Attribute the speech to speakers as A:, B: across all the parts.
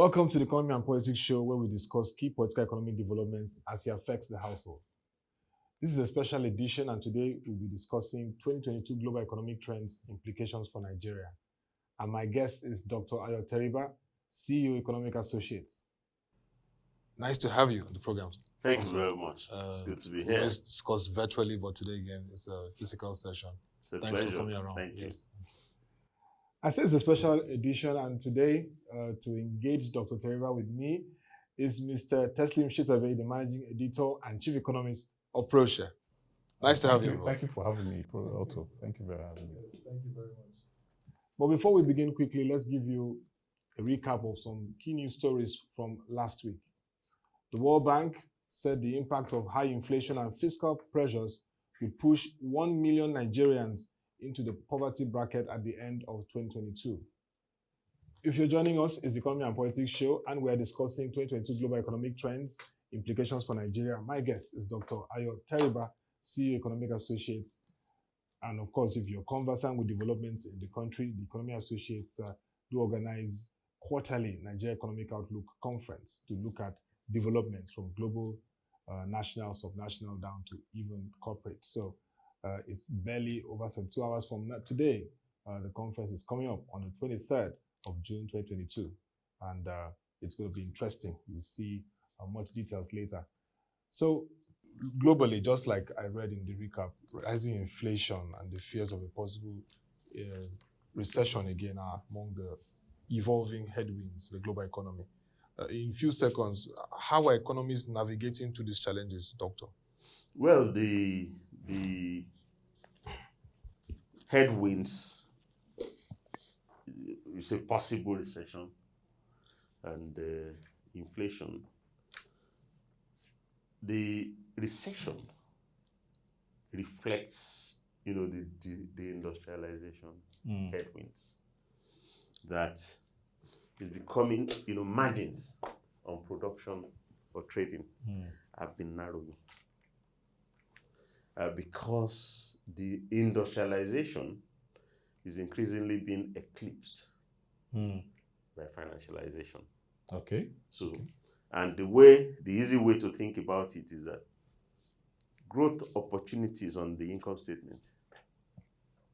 A: Welcome to the Economy and Politics Show, where we discuss key political economic developments as it affects the household. This is a special edition, and today we'll be discussing 2022 global economic trends implications for Nigeria. And my guest is Dr. Teriba, CEO, Economic Associates. Nice to have you on the program.
B: Thank you very much. It's good to be here.
A: We always discuss virtually, but today again, it's a physical session.
B: It's a
A: Thanks
B: pleasure.
A: for coming around.
B: Thank you.
A: I say it's a special edition, and today, to engage Dr. Teriba with me is Mr. Teslim Shitta-Bey, the Managing Editor and Chief Economist of Proshare. Nice to have you.
C: Thank you for having me, Otto. Thank you for having me.
A: Thank you very much. But before we begin quickly, let's give you a recap of some key news stories from last week. The World Bank said the impact of high inflation and fiscal pressures would push 1 million Nigerians into the poverty bracket at the end of 2022. If you're joining us, it's the Economy and Politics Show, and we are discussing 2022 global economic trends, implications for Nigeria. My guest is Dr. Teriba, CEO, Economic Associates. And of course, if you're conversant with developments in the country, the Economic Associates do organize quarterly Nigeria Economic Outlook Conference to look at developments from global, national, subnational, down to even corporate. So it's barely over 2 hours from today. The conference is coming up on the 23rd of June 2022, and it's going to be interesting. You'll see much details later. So globally, just like I read in the recap, rising inflation and the fears of a possible recession again are among the evolving headwinds in the global economy. In a few seconds, how are economists navigating through these challenges, Doctor?
B: Well, the headwinds, you say possible recession and inflation. The recession reflects, the industrialization headwinds that is becoming, margins on production or trading have been narrowing. Because the industrialization is increasingly being eclipsed by financialization.
C: Okay.
B: And the easy way to think about it is that growth opportunities on the income statement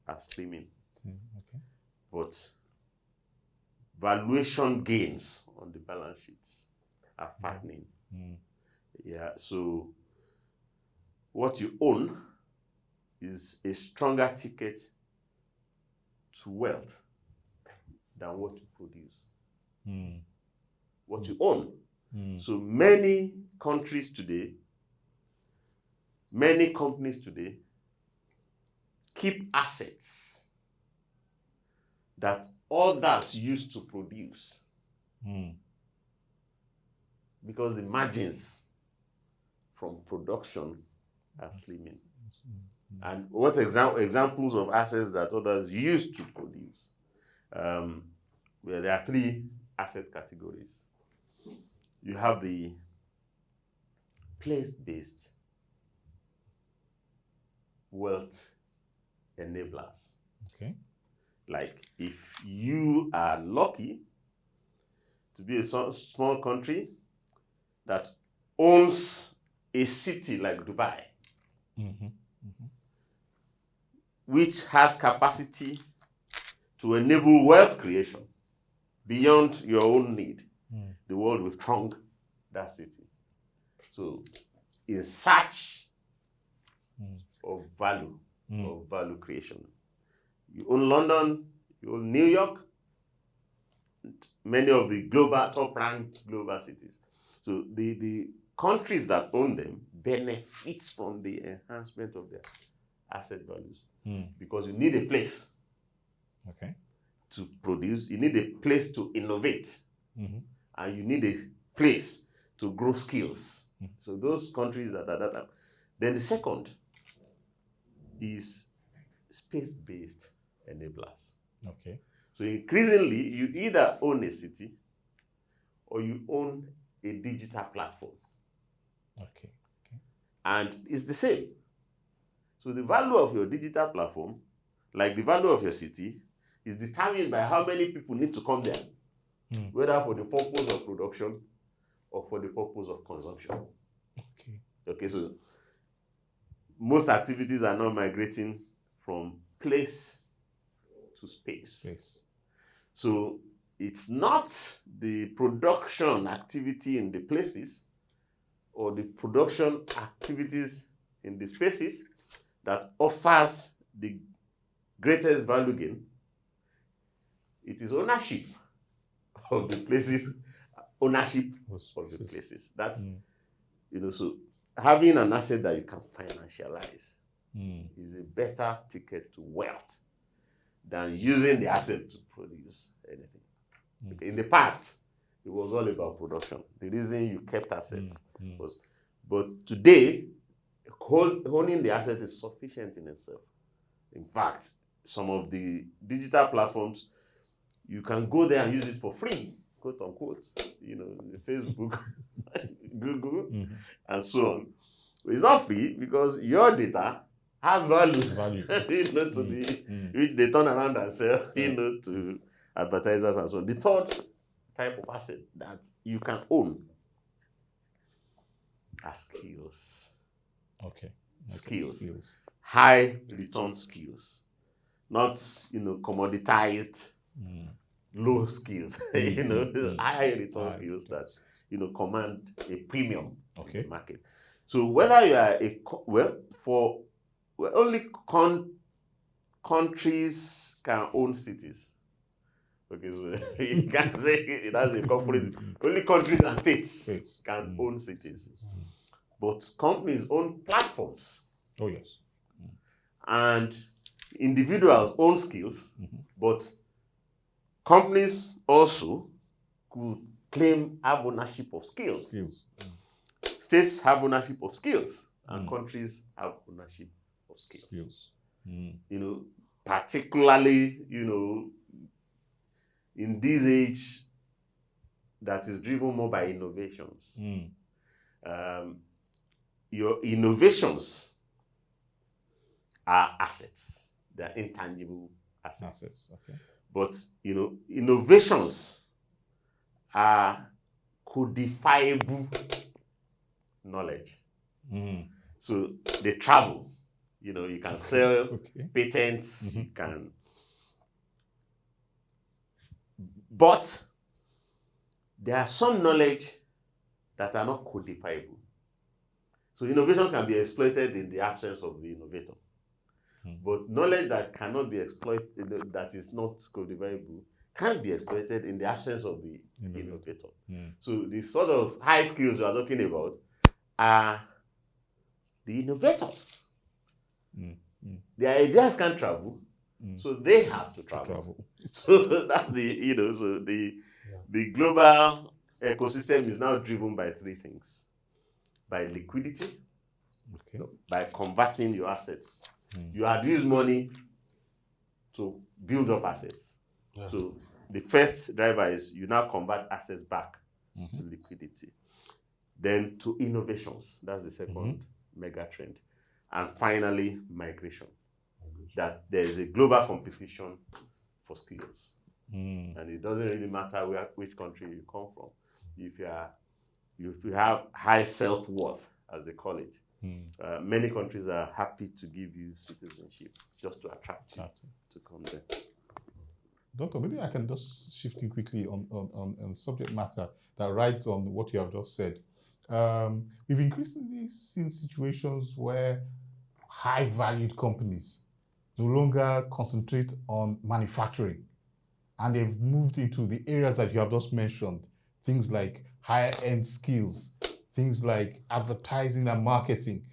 B: are slimming.
C: Okay.
B: But valuation gains on the balance sheets are fattening. Yeah, so what you own is a stronger ticket to wealth than what you produce. What you own. So many countries today, many companies today keep assets that others used to produce because the margins from production are slimming. And what examples of assets that others used to produce? Well, there are three asset categories. You have the place-based wealth enablers.
C: Okay.
B: Like if you are lucky to be a small country that owns a city like Dubai, which has capacity to enable wealth creation beyond your own need, the world will throng that city. So in search of value, of value creation. You own London, you own New York, many of the top-ranked global cities. So the countries that own them benefit from the enhancement of their asset values because you need a place to produce, you need a place to innovate, and you need a place to grow skills. So those countries that are that. Then the second is space-based enablers.
C: Okay.
B: So increasingly, you either own a city or you own a digital platform.
C: Okay.
B: And it's the same. So the value of your digital platform, like the value of your city, is determined by how many people need to come there. whether for the purpose of production or for the purpose of consumption.
C: Okay.
B: Okay, so most activities are now migrating from place to space. So it's not the production activity in the places or the production activities in the spaces that offers the greatest value gain. It is ownership of the places, ownership of the places. That's, so having an asset that you can financialize is a better ticket to wealth than using the asset to produce anything. Okay. In the past, it was all about production. The reason you kept assets was, but today, owning the asset is sufficient in itself. In fact, some of the digital platforms, you can go there and use it for free, quote unquote, Facebook, Google, and so on. But it's not free because your data has value, to the which they turn around and sell, to advertisers and so on. The third type of asset that you can own are skills.
C: Okay.
B: Skills. High return skills. Not, commoditized, low skills. High return skills that, command a premium in the market. So whether you are only countries can own cities. Okay, so you can't say it has a corporate. Only countries and states can own cities. But companies own platforms.
C: Oh, yes.
B: And individuals own skills, but companies also could have ownership of skills. States have ownership of skills, and countries have ownership of skills. Particularly, in this age that is driven more by innovations. Your innovations are assets. They are intangible assets.
C: Okay.
B: But, innovations are codifiable knowledge. So they travel. You can sell patents, you can. But there are some knowledge that are not codifiable. So innovations can be exploited in the absence of the innovator. But knowledge that cannot be exploited, that is not codifiable, can be exploited in the absence of the innovator. So the sort of high skills we are talking about are the innovators. Their ideas can't travel, so they have to travel. So that's the global ecosystem is now driven by three things: by liquidity, by converting your assets. You had used money to build up assets. So the first driver is you now convert assets back to liquidity. Then to innovations. That's the second mega trend. And finally, migration. That there is a global competition for skills. And it doesn't really matter which country you come from. If you have high self-worth, as they call it, many countries are happy to give you citizenship just to attract you to come there.
C: Doctor, maybe I can just shift in quickly on subject matter that rides on what you have just said. We've increasingly seen situations where high-valued companies no longer concentrate on manufacturing, and they've moved into the areas that you have just mentioned, things like higher-end skills, things like advertising and marketing.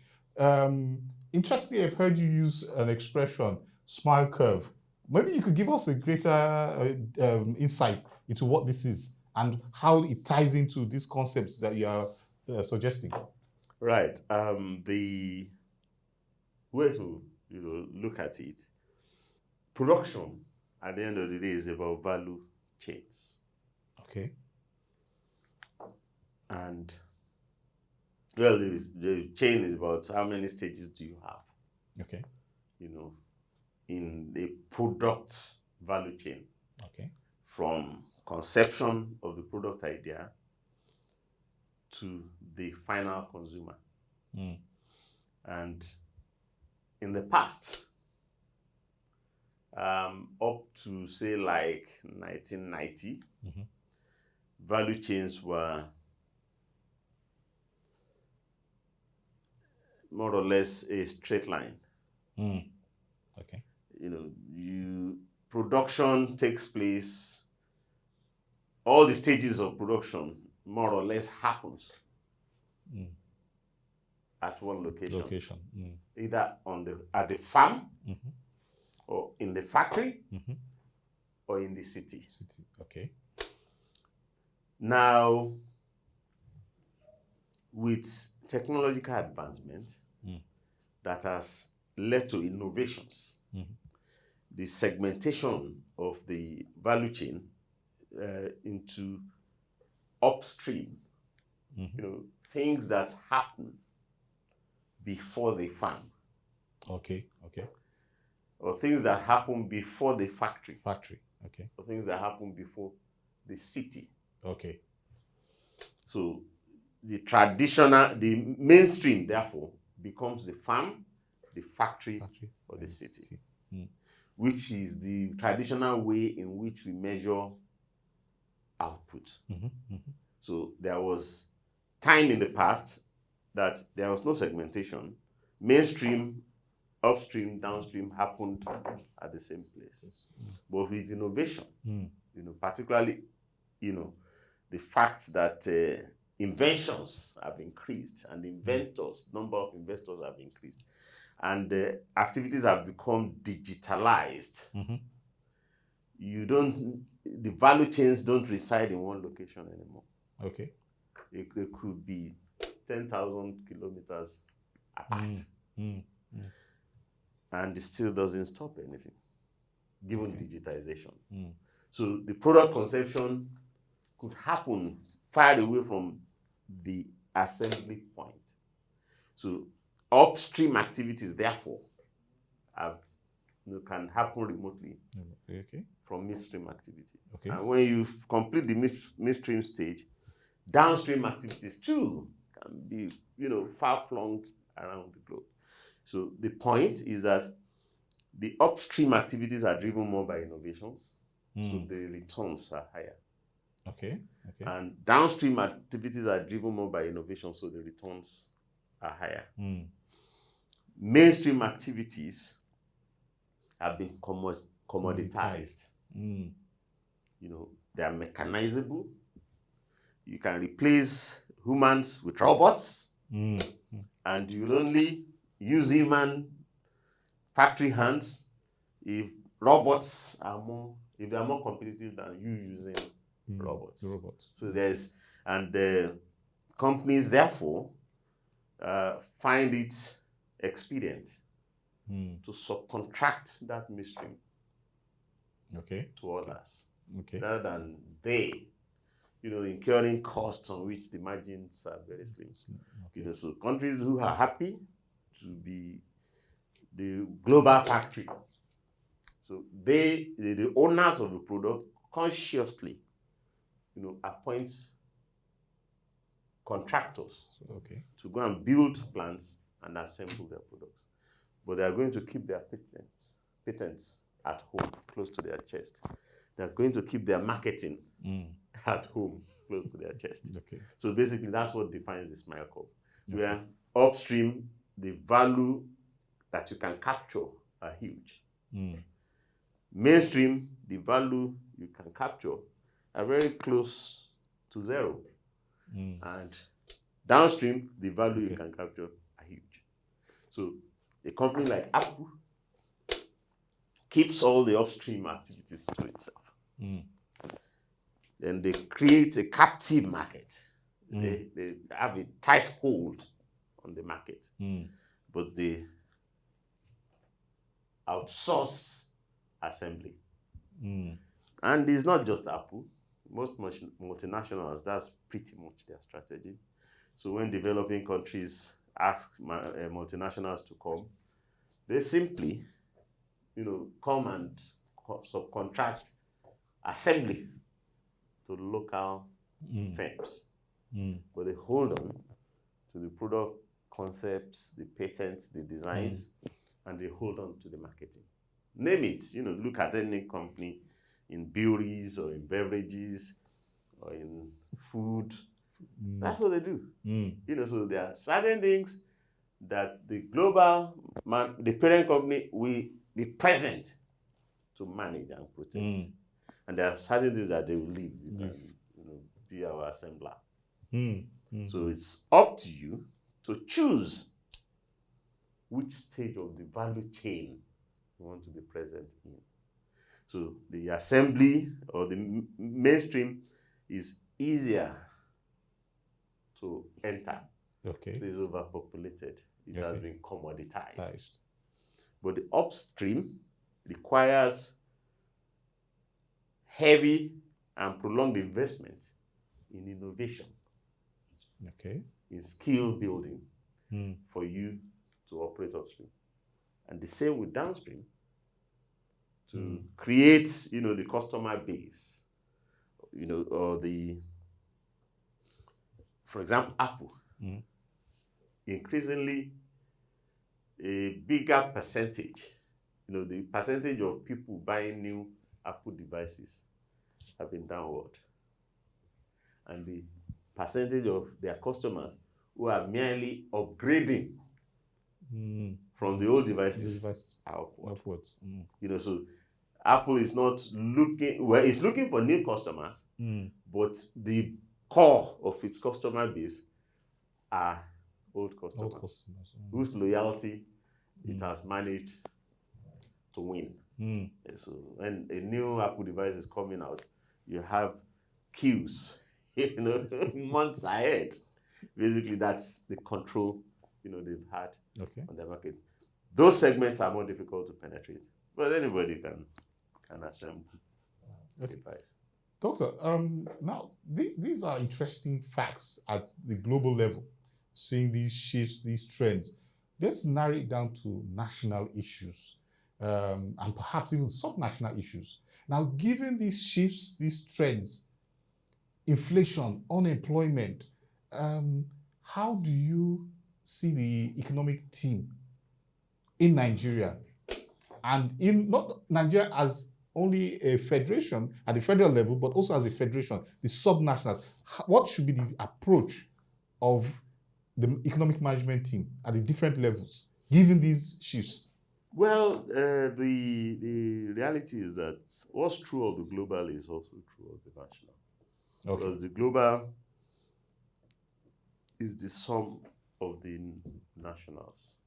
C: Interestingly, I've heard you use an expression, smile curve. Maybe you could give us a greater insight into what this is and how it ties into these concepts that you are suggesting.
B: Right. The way to look at it, production at the end of the day is about value chains.
C: Okay.
B: And well, the chain is about how many stages do you have.
C: Okay.
B: In a product value chain.
C: Okay.
B: From conception of the product idea to the final consumer. And in the past, up to say like 1990, value chains were more or less a straight line.
C: Okay.
B: Production takes place, all the stages of production more or less happens at one location. Either at the farm, or in the factory, or in the city.
C: Okay.
B: Now, with technological advancement that has led to innovations, the segmentation of the value chain into upstream, things that happen before the farm.
C: Okay.
B: Or things that happen before the factory.
C: Okay.
B: Or things that happen before the city.
C: Okay.
B: So the mainstream, therefore, becomes the farm, the factory or the city. Which is the traditional way in which we measure output. So there was time in the past that there was no segmentation. Mainstream, upstream, downstream happened at the same place. But with innovation, particularly, the fact that inventions have increased and number of investors have increased, and activities have become digitalized. The value chains don't reside in one location anymore.
C: Okay.
B: It could be 10,000 kilometers apart. And it still doesn't stop anything, given digitization. So the product conception could happen far away from the assembly point. So upstream activities, therefore, can happen remotely from midstream activity. And when you complete the midstream stage, downstream activities too can be, far-flung around the globe. So the point is that the upstream activities are driven more by innovations, so the returns are higher.
C: Okay.
B: And downstream activities are driven more by innovation, so the returns are higher. Mainstream activities have been commoditized. They are mechanizable. You can replace humans with robots, and you'll only use human factory hands if robots are more competitive than you using robots. So companies therefore find it expedient to subcontract that midstream to others, rather than they incurring costs on which the margins are very slim. So countries who are happy to be the global factory, so the owners of the product consciously appoints contractors to go and build plants and assemble their products. But they are going to keep their patents at home, close to their chest. They are going to keep their marketing at home, close to their chest. So basically, that's what defines the smile curve. Where upstream, the value that you can capture are huge. Mainstream, the value you can capture are very close to zero. And downstream, the value you can capture are huge. So a company like Apple keeps all the upstream activities to itself. Then they create a captive market. They have a tight hold on the market, but they outsource assembly. And it's not just Apple. Most multinationals, that's pretty much their strategy. So when developing countries ask multinationals to come, they simply, come and subcontract assembly to local
C: Mm.
B: firms,
C: Mm.
B: but they hold on to the product concepts, the patents, the designs, and they hold on to the marketing. Name it, look at any company in breweries or in beverages or in food. That's what they do. So there are certain things that the global the parent company will be present to manage and protect. And there are certain things that they will leave. You can, be our assembler. So it's up to you to choose which stage of the value chain you want to be present in. So the assembly or the mainstream is easier to enter.
C: Okay.
B: It is overpopulated. It has been commoditized. But the upstream requires heavy and prolonged investment in innovation, in skill building for you to operate upstream. And the same with downstream to create, the customer base, or for example, Apple. Increasingly, a bigger percentage, the percentage of people buying new Apple devices have been downward. And the percentage of their customers who are merely upgrading from the old devices are upwards. So Apple is not looking, it's looking for new customers, but the core of its customer base are old customers. Whose loyalty it has managed to win. So when a new Apple device is coming out, you have queues, months ahead. Basically, that's the control, they've had on the market. Those segments are more difficult to penetrate, but anybody can assemble a device.
C: Doctor, now these are interesting facts at the global level, seeing these shifts, these trends. Let's narrow it down to national issues and perhaps even subnational issues. Now, given these shifts, these trends, inflation, unemployment, how do you see the economic team in Nigeria? And in not Nigeria as only a federation at the federal level, but also as a federation, the subnationals. What should be the approach of the economic management team at the different levels, given these shifts?
B: Well, the reality is that what's true of the global is also true of the national. Because the global is the sum of the nationals.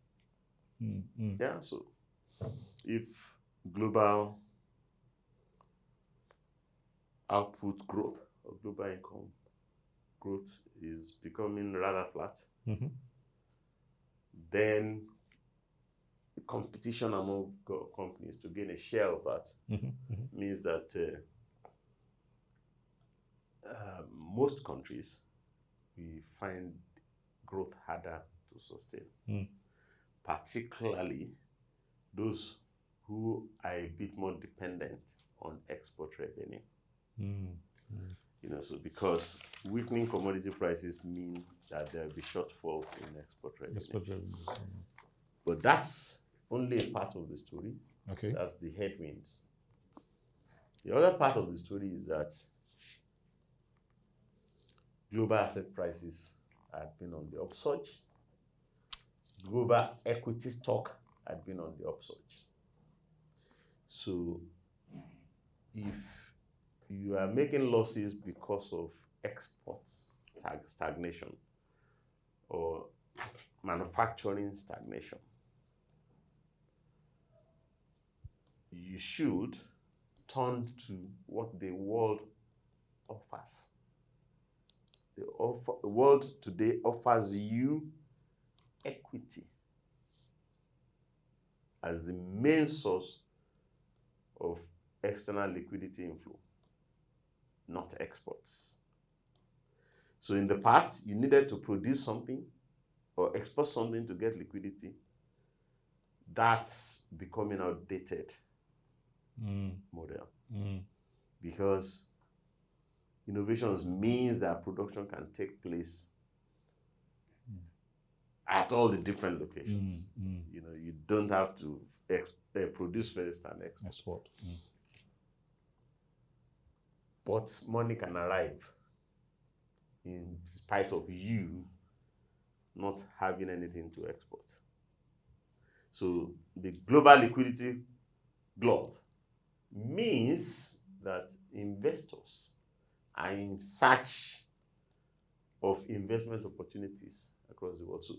B: Yeah, so if global output growth or global income growth is becoming rather flat, then the competition among companies to gain a share of that means that most countries, we find growth harder to sustain, particularly those who are a bit more dependent on export revenue. So because weakening commodity prices mean that there will be shortfalls in export revenue. But that's only a part of the story. That's the headwinds. The other part of the story is that global asset prices had been on the upsurge. Global equity stock had been on the upsurge. So if you are making losses because of export stagnation or manufacturing stagnation, you should turn to what the world offers. The world today offers you equity as the main source of external liquidity inflow, not exports. So in the past, you needed to produce something or export something to get liquidity. That's becoming outdated model because innovations means that production can take place at all the different locations. You know, you don't have to produce first and export. But money can arrive in spite of you not having anything to export. So the global liquidity glut means that investors are in search of investment opportunities across the world. So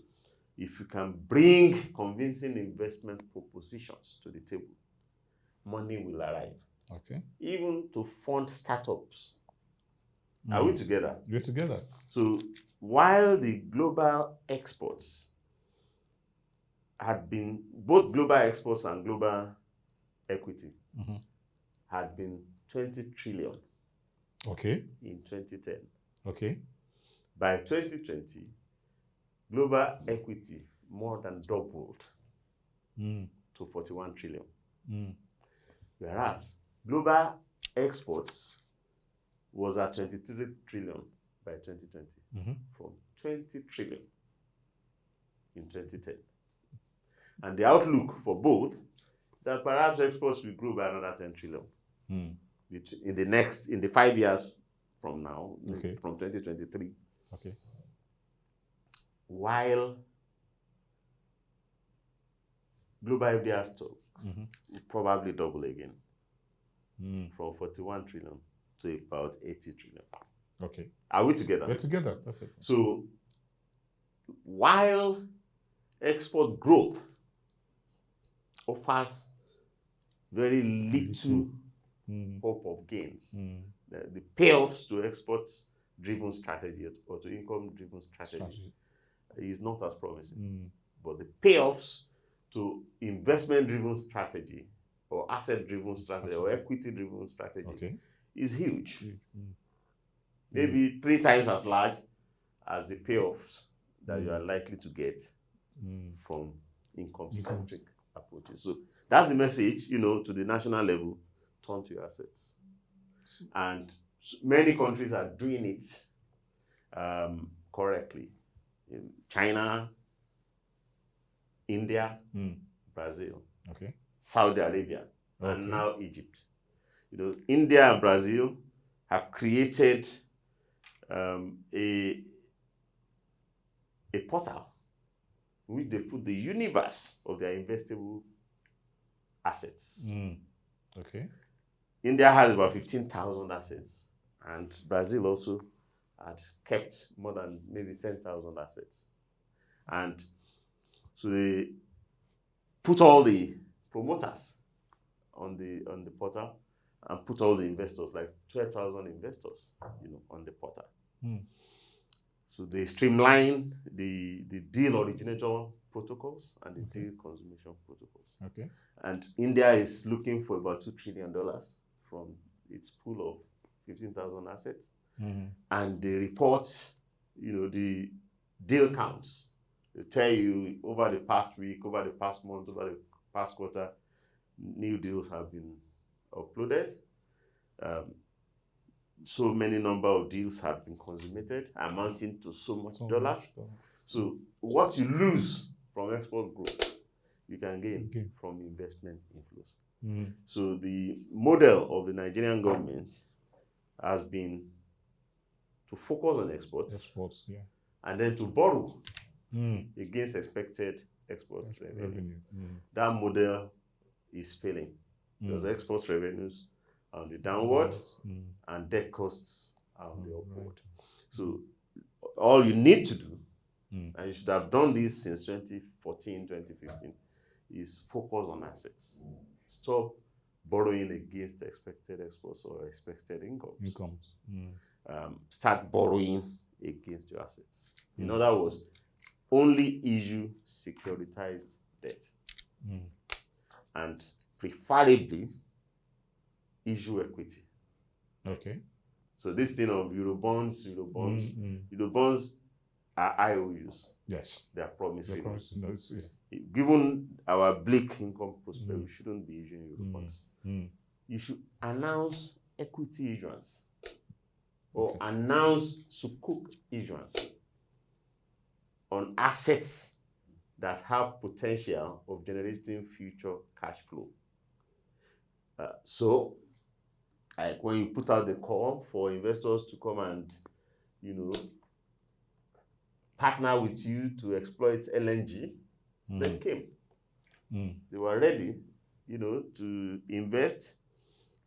B: if you can bring convincing investment propositions to the table, money will arrive.
C: Okay.
B: Even to fund startups. Are we together?
C: We're together.
B: So while the global exports had been, both global exports and global equity had been 20 trillion
C: Okay.
B: in 2010.
C: Okay.
B: By 2020, global equity more than doubled to 41 trillion. Whereas global exports was at 23 trillion by 2020, from 20 trillion in 2010. And the outlook for both is that perhaps exports will grow by another 10 trillion in the 5 years from now, from 2023.
C: Okay.
B: While global FDI stock will probably double again from 41 trillion to about 80 trillion.
C: Okay.
B: Are we together?
C: We're together. Perfect.
B: So while export growth offers very little hope of gains, the payoffs to export-driven strategy or to income-driven strategy is not as promising. But the payoffs to investment-driven strategy or asset-driven strategy or equity-driven strategy is huge. Maybe 3 times as large as the payoffs that you are likely to get from income-centric approaches. So that's the message, to the national level: turn to your assets. And many countries are doing it correctly. China, India, Brazil, Saudi Arabia, and now Egypt. India and Brazil have created a portal in which they put the universe of their investable assets. India has about 15,000 assets, and Brazil also had kept more than maybe 10,000 assets. And so they put all the promoters on the portal and put all the investors, like 12,000 investors, on the portal. So they streamline the deal originator protocols and the deal consummation protocols. And India is looking for about $2 trillion from its pool of 15,000 assets. And they report, the deal counts. They tell you over the past week, over the past month, over the past quarter, new deals have been uploaded. So many number of deals have been consummated, amounting to so much dollars. So what you lose from export growth, you can gain from investment inflows. So the model of the Nigerian government has been to focus on exports, and then to borrow against expected export revenue. That model is failing because export revenues are on the downward and debt costs are on the upward. So all you need to do, and you should have done this since 2014, 2015, is focus on assets. Stop borrowing against expected exports or expected incomes. Start borrowing against your assets. In other words, only issue securitized debt. And preferably issue equity. So this thing of Eurobonds are IOUs. They are promissory notes. Given our bleak income prospect, we shouldn't be issuing Eurobonds. You should announce equity issuance or announce sukuk issuance on assets that have potential of generating future cash flow. So, like when you put out the call for investors to come and, partner with you to exploit LNG, they came. They were ready, to invest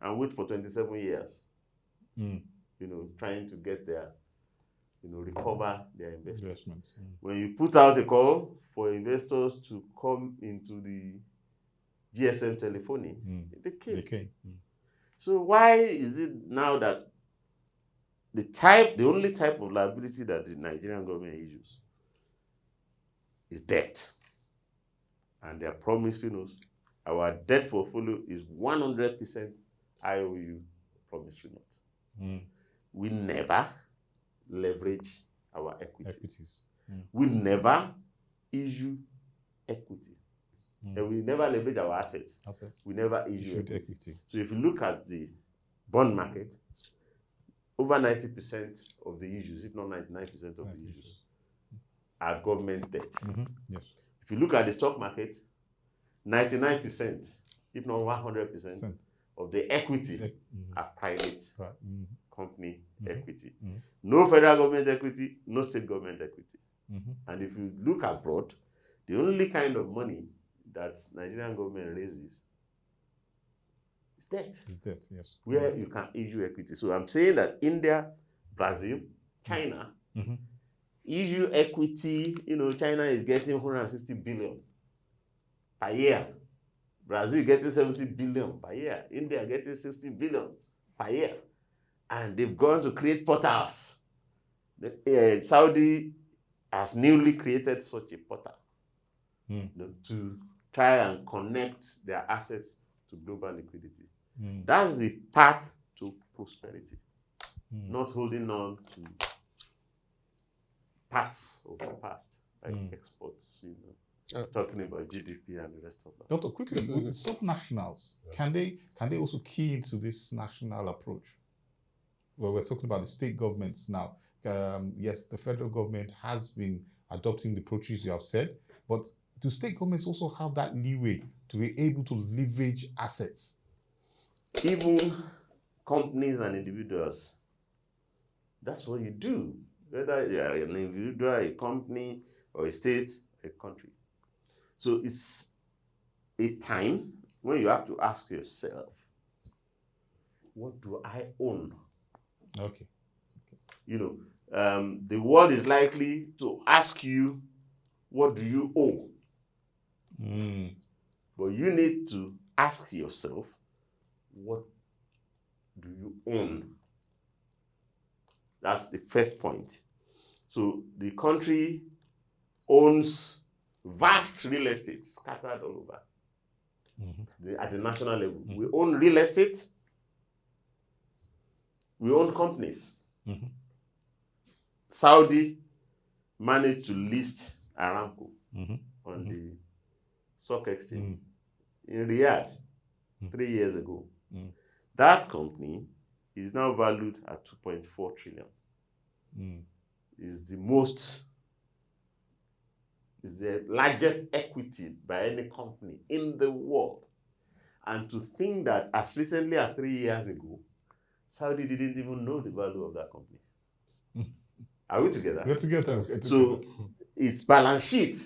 B: and wait for 27 years, trying to get their, recover their investments. When you put out a call for investors to come into the GSM telephony, they came. So why is it now that the only type of liability that the Nigerian government issues is debt? And they are promising us our debt portfolio is 100% IOU promissory note. We never leverage our equities. We never issue equity. And we never leverage our assets. We never issue equity. So if you look at the bond market, over 90% of the issues, if not 99% of the issues, are government debt.
C: Yes.
B: If you look at the stock market, 99%, if not 100%, of the equity are private company equity. No federal government equity, no state government equity. And if you look abroad, the only kind of money that Nigerian government raises is debt.
C: It's debt, yes.
B: Where you can issue equity. So I'm saying that India, Brazil, China issue equity. China is getting 160 billion per year. Brazil getting 70 billion per year. India getting 60 billion per year. And they've gone to create portals. Saudi has newly created such a portal to try and connect their assets to global liquidity. That's the path to prosperity, not holding on to parts of the past, like exports, talking about GDP and the rest of that.
C: Doctor, quickly, with subnationals, can they also key into this national approach? Well, we're talking about the state governments now. Yes, the federal government has been adopting the approaches you have said, but do state governments also have that leeway to be able to leverage assets?
B: Even companies and individuals, that's what you do. Whether you are an individual, a company, or a state, a country. So it's a time when you have to ask yourself, what do I own?
C: Okay.
B: The world is likely to ask you, what do you owe? But you need to ask yourself, what do you own? That's the first point. So the country owns vast real estate scattered all over at the national level. We own real estate. We own companies. Saudi managed to list Aramco on the stock exchange in Riyadh 3 years ago. That company is now valued at 2.4 trillion. Is the largest equity by any company in the world. And to think that as recently as 3 years ago, Saudi didn't even know the value of that company. Are we together?
C: We're together.
B: So its balance sheet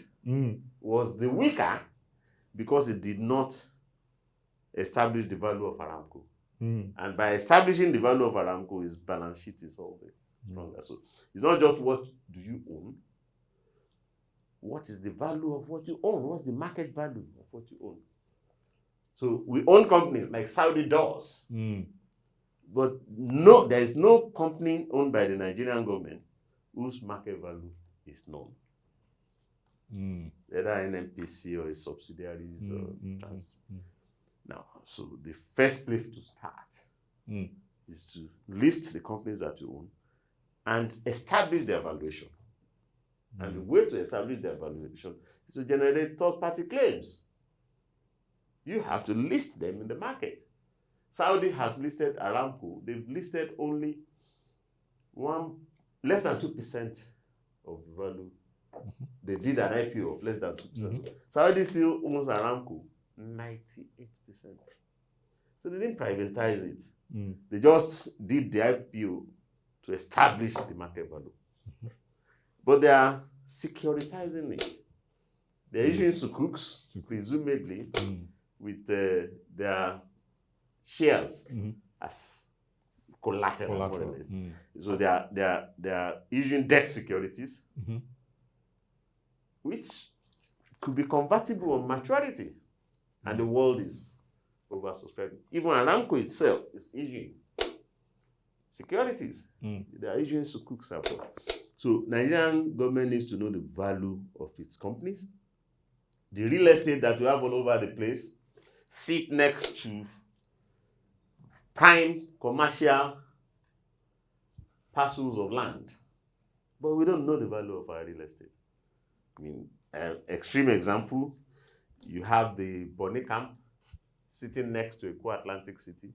B: was the weaker because it did not establish the value of Aramco. And by establishing the value of Aramco, its balance sheet is always stronger. So it's not just what do you own, what is the value of what you own? What's the market value of what you own? So we own companies like Saudi does. But no, there is no company owned by the Nigerian government whose market value is known. Whether NNPC or its subsidiaries or trans. Now, so the first place to start is to list the companies that you own and establish their valuation. And the way to establish their valuation is to generate third-party claims. You have to list them in the market. Saudi has listed Aramco. They've listed only less than 2% of value. They did an IPO of less than 2%. Saudi still owns Aramco 98%. So they didn't privatize it. They just did the IPO to establish the market value. But they are securitizing it. They're issuing sukuks, presumably, with their shares as collateral, more or less. So they are issuing debt securities, which could be convertible on maturity, and the world is oversubscribed. Even Aramco itself is issuing securities. They are issuing sukuks as well. So Nigerian government needs to know the value of its companies. The real estate that we have all over the place sit next to prime commercial parcels of land, but we don't know the value of our real estate. I mean, extreme example, you have the Bonny Camp sitting next to Eko Atlantic City.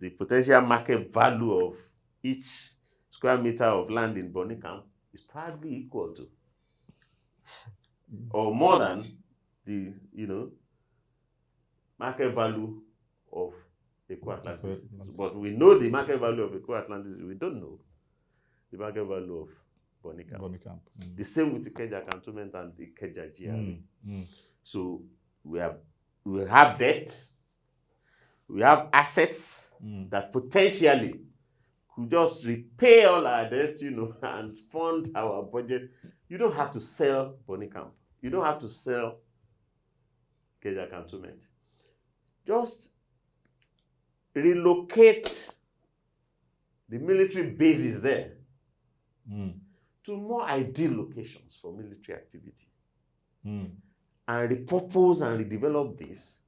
B: The potential market value of each square meter of land in Bonny Camp is probably equal to or more than the market value of Eko Atlantic City. But we know the market value of Eko Atlantic City. We don't know the market value of Bonny Camp. The same with the Ikeja Cantonment and the Ikeja GRA. So we have debt, we have assets that potentially could just repay all our debt, and fund our budget. You don't have to sell Bonny Camp. You don't have to sell Ikeja Cantonment. Just relocate the military bases there to more ideal locations for military activity, and repurpose and redevelop this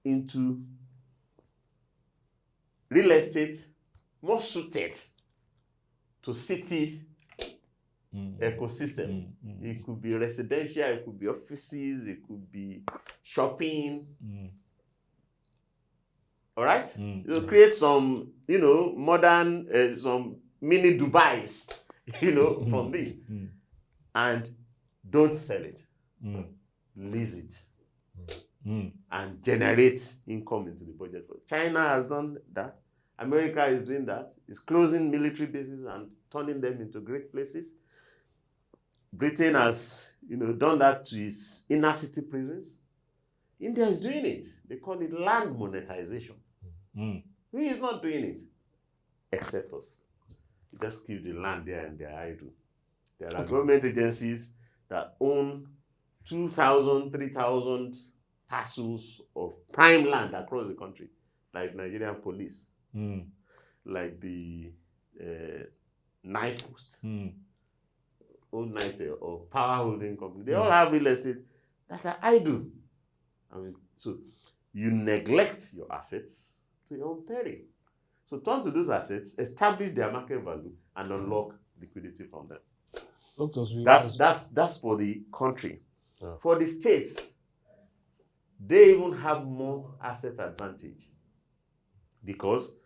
B: into real estate more suited to city ecosystem. It could be residential, it could be offices, it could be shopping. All right? Create some, modern, some mini Dubais, from this. And don't sell it. Lease it. And generate income into the budget. China has done that. America is doing that. It's closing military bases and turning them into great places. Britain has, done that to its inner city prisons. India is doing it. They call it land monetization. Who is not doing it? Except us. We just keep the land there and they're idle. There are government agencies that own 2,000, 3,000 parcels of prime land across the country, like Nigerian police, like the Night Post, Old Night or Power Holding Company. They all have real estate that are idle. So you neglect your assets to your own peril. So turn to those assets, establish their market value, and unlock liquidity from them. That's for the country. Yeah. For the states, they even have more asset advantage because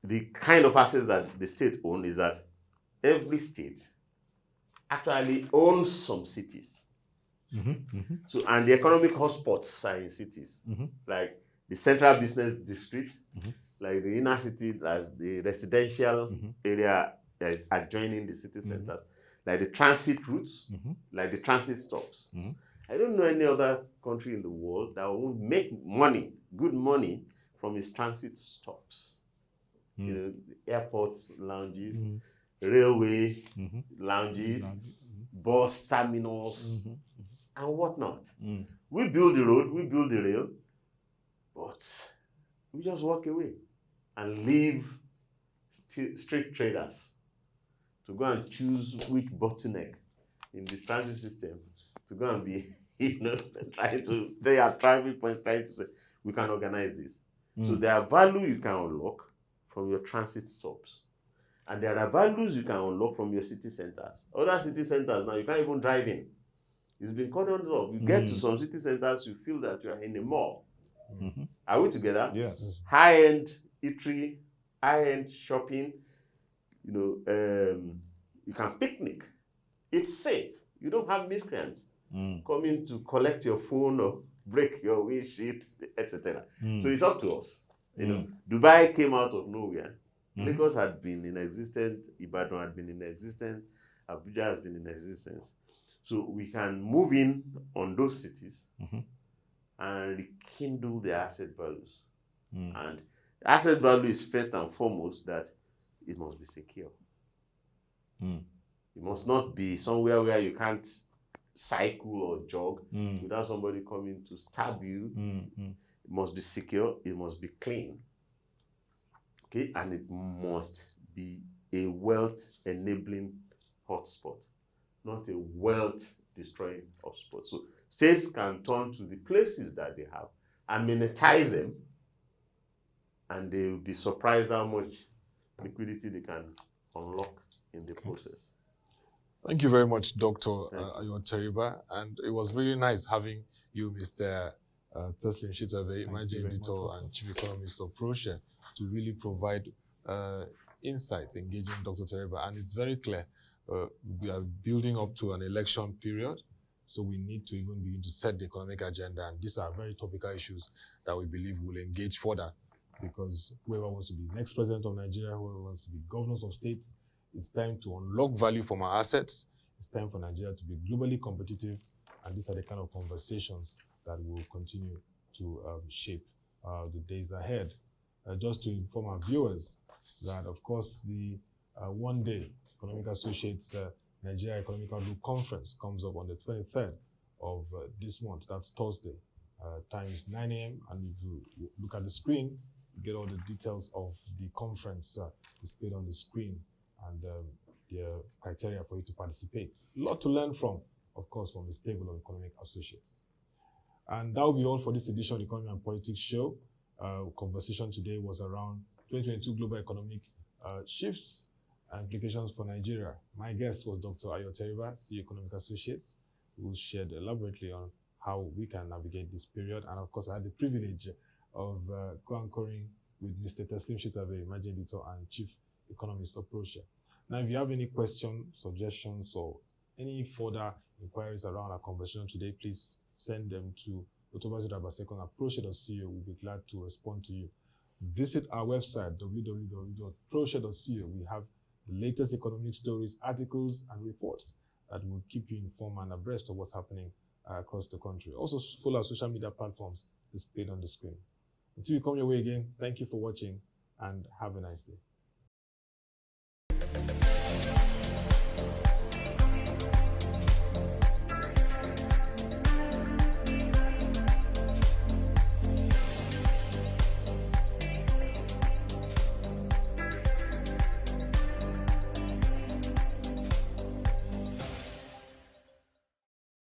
B: the kind of assets that the state owns is that every state actually owns some cities. So, and the economic hotspots are in cities, like the central business district, like the inner city, as the residential area adjoining the city centers, like the transit routes, like the transit stops. I don't know any other country in the world that will make money, good money, from its transit stops. Airport lounges, railway lounges, bus terminals, and whatnot. We build the road, we build the rail, but we just walk away and leave street traders to go and choose which bottleneck in this transit system to go and be, trying to stay at traffic points, trying to say, we can organize this. So there are value you can unlock from your transit stops. And there are values you can unlock from your city centers. Other city centers now, you can't even drive in. It's been cordoned off. You get to some city centers, you feel that you are in a mall. Are we together?
C: Yes.
B: High-end eatery, high-end shopping, you know, you can picnic. It's safe. You don't have miscreants coming to collect your phone or break your windshield, etc. So it's up to us. You know, Dubai came out of nowhere. Lagos had been in existence. Ibadan had been in existence. Abuja has been in existence. So we can move in on those cities and rekindle their asset values. And asset value is first and foremost that it must be secure. It must not be somewhere where you can't cycle or jog without somebody coming to stab you. It must be secure. It must be clean. Okay, and it must be a wealth-enabling hotspot, not a wealth-destroying hotspot. So states can turn to the places that they have and monetize them, and they will be surprised how much liquidity they can unlock in the process.
A: Thank you very much, Dr. Teriba. And it was really nice having you, Mr. Teslim Shitta-Bey, Managing Editor and Chief Economist of Proshare, to really provide insights engaging Dr. Teriba. And it's very clear, we are building up to an election period, so we need to even begin to set the economic agenda. And these are very topical issues that we believe will engage further, because whoever wants to be next president of Nigeria, whoever wants to be governors of states, it's time to unlock value from our assets. It's time for Nigeria to be globally competitive. And these are the kind of conversations that will continue to shape the days ahead. Just to inform our viewers that, of course, the one-day Economic Associates Nigeria Economic Outlook Conference comes up on the 23rd of this month. That's Thursday. Time is 9 a.m. And if you look at the screen, you get all the details of the conference displayed on the screen, and the criteria for you to participate. A lot to learn from, of course, from the stable of Economic Associates. And that will be all for this edition of the Economy and Politics Show. Conversation today was around 2022 global economic shifts and implications for Nigeria. My guest was Dr. Teriba, CEO Economic Associates, who shared elaborately on how we can navigate this period. And of course, I had the privilege of co-anchoring with Mr. Teslim Shitta-Bey, Managing Editor and Chief Economist of Proshare. Now, if you have any questions, suggestions, or any further inquiries around our conversation today, please send them to Ottoabasi Abasiekong at Proshare.co. We'll be glad to respond to you. Visit our website, www.proshare.co. We have the latest economic stories, articles, and reports that will keep you informed and abreast of what's happening across the country. Also, follow our social media platforms displayed on the screen. Until we come your way again, thank you for watching and have a nice day.